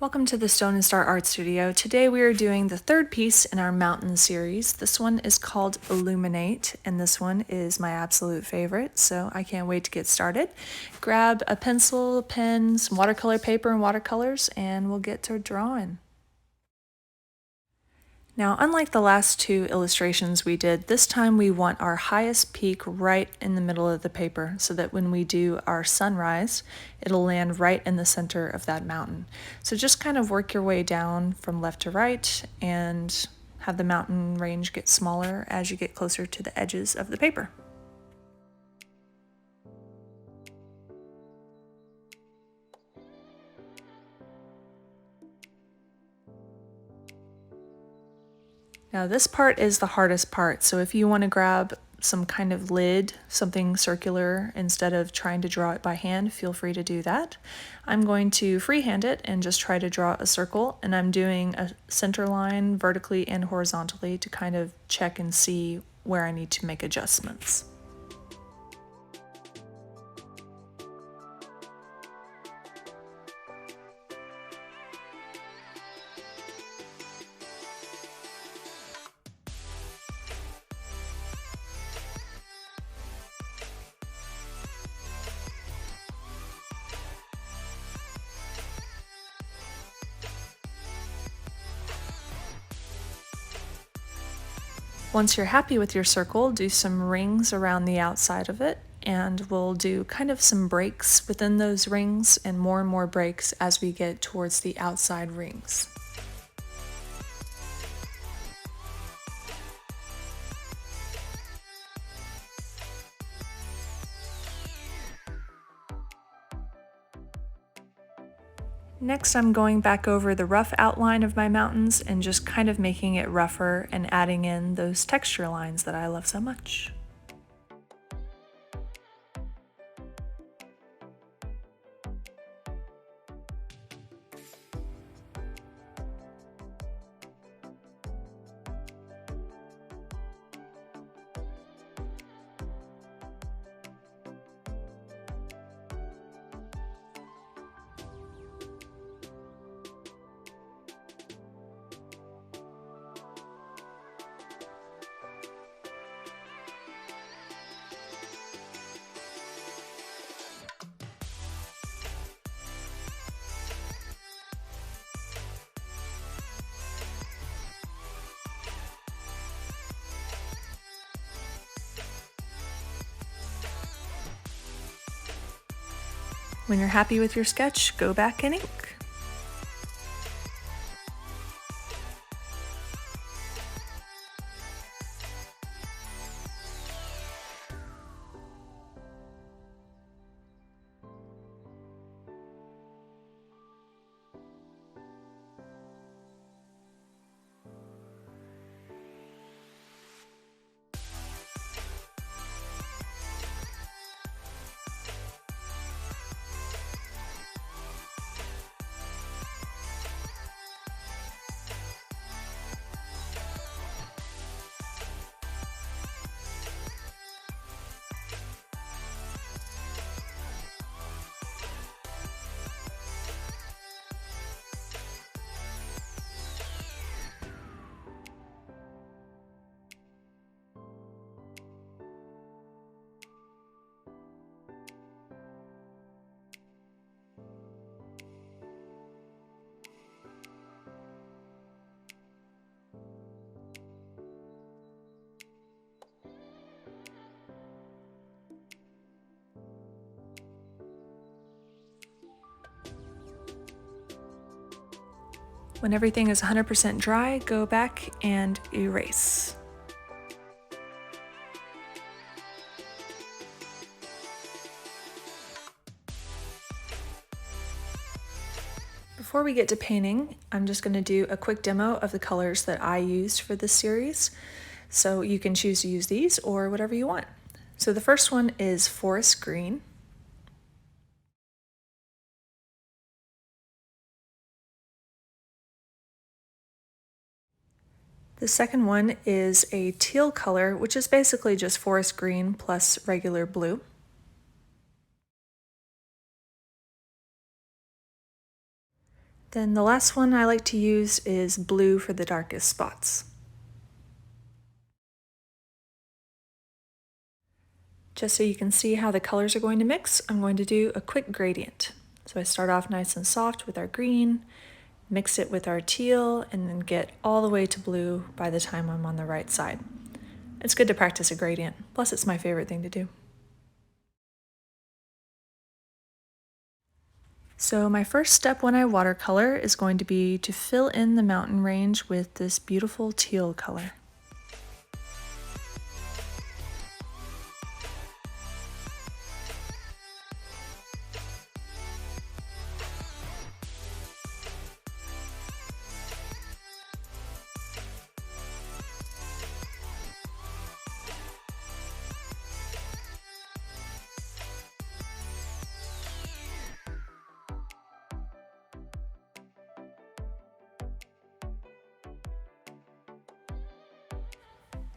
Welcome to the Stone and Star Art Studio. Today we are doing the third piece in our mountain series. This one is called Illuminate, and this one is my absolute favorite, so I can't wait to get started. Grab a pencil, a pen, some watercolor paper and watercolors, and we'll get to drawing. Now, unlike the last two illustrations we did, this time we want our highest peak right in the middle of the paper so that when we do our sunrise, it'll land right in the center of that mountain. So just kind of work your way down from left to right and have the mountain range get smaller as you get closer to the edges of the paper. Now this part is the hardest part, so if you want to grab some kind of lid, something circular, instead of trying to draw it by hand, feel free to do that. I'm going to freehand it and just try to draw a circle, and I'm doing a center line vertically and horizontally to kind of check and see where I need to make adjustments. Once you're happy with your circle, do some rings around the outside of it, and we'll do kind of some breaks within those rings and more breaks as we get towards the outside rings. Next, I'm going back over the rough outline of my mountains and just kind of making it rougher and adding in those texture lines that I love so much. When you're happy with your sketch, go back and ink. When everything is 100% dry, go back and erase. Before we get to painting, I'm just going to do a quick demo of the colors that I used for this series. So you can choose to use these or whatever you want. So the first one is forest green. The second one is a teal color, which is basically just forest green plus regular blue. Then the last one I like to use is blue for the darkest spots. Just so you can see how the colors are going to mix, I'm going to do a quick gradient. So I start off nice and soft with our green, mix it with our teal, and then get all the way to blue by the time I'm on the right side. It's good to practice a gradient, plus it's my favorite thing to do. So my first step when I watercolor is going to be to fill in the mountain range with this beautiful teal color.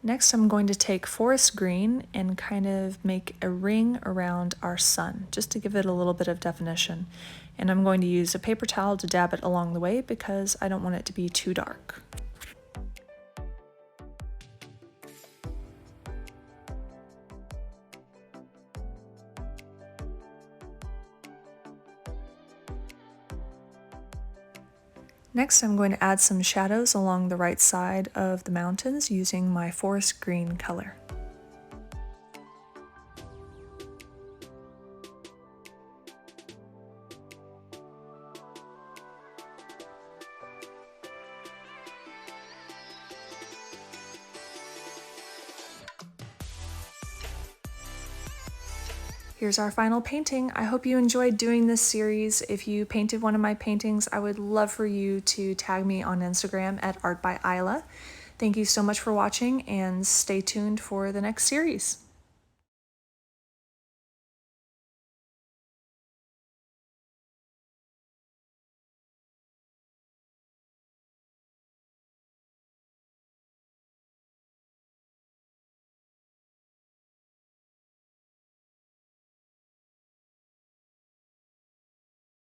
Next, I'm going to take forest green and kind of make a ring around our sun, just to give it a little bit of definition. And I'm going to use a paper towel to dab it along the way because I don't want it to be too dark. Next, I'm going to add some shadows along the right side of the mountains using my forest green color. Here's our final painting. I hope you enjoyed doing this series. If you painted one of my paintings, I would love for you to tag me on Instagram at Art by Isla. Thank you so much for watching and stay tuned for the next series.